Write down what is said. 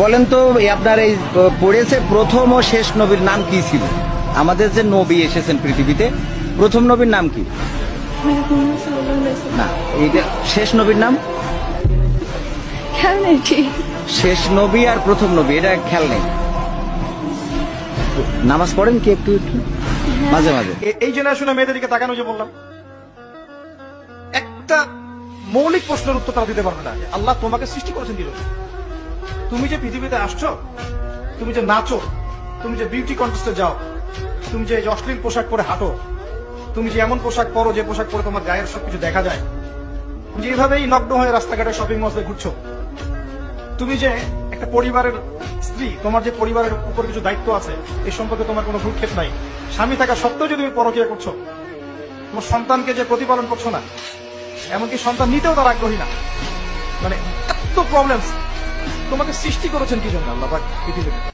বলেন তো আপনার এই পড়েছে প্রথম ও শেষ নবীর নাম কি ছিল? আমাদের যে নবী এসেছেন পৃথিবীতে প্রথম নবীর নাম কি? না, এইটা শেষ নবীর নাম। খেয়াল নেই ঠিক। শেষ নবী আর প্রথম নবী এটা খেয়াল নেই। নামাজ পড়েন কি একটু একটু মাঝে মাঝে? এই জেনারেশনে মেয়েদের দিকে তাকানো, যে বললাম একটা মৌলিক প্রশ্নের উত্তর তারা দিতে পারবে না। আল্লাহ তোমাকে সৃষ্টি করেছেন কি জন্য? তুমি যে পৃথিবীতে আসছো, তুমি যে নাচো, তুমি যে বিউটি কন্টেস্টে যাও, তুমি যে অশ্লীল পোশাক পরে হাঁটো, তুমি যে এমন পোশাক পরো যে পোশাক পরে তোমার গায়ের সবকিছু দেখা যায়, তুমি যে এইভাবেই নগ্ন হয়ে রাস্তাঘাটে শপিং মলে ঘুরছো, তুমি যে একটা পরিবারের স্ত্রী, তোমার যে পরিবারের উপর কিছু দায়িত্ব আছে, এই সম্পর্কে তোমার কোনো ভ্রুক্ষেপ নাই, স্বামী থাকা সত্ত্বেও যে তুমি পরকীয়া করছো, তোমার সন্তানকে যে প্রতিপালন করছো না, এমনকি সন্তান নিতেও তার আগ্রহী না, মানে এত প্রবলেমস। তোমাকে সৃষ্টি করেছেন কি জন্য আল্লাহ পাক পৃথিবীতে?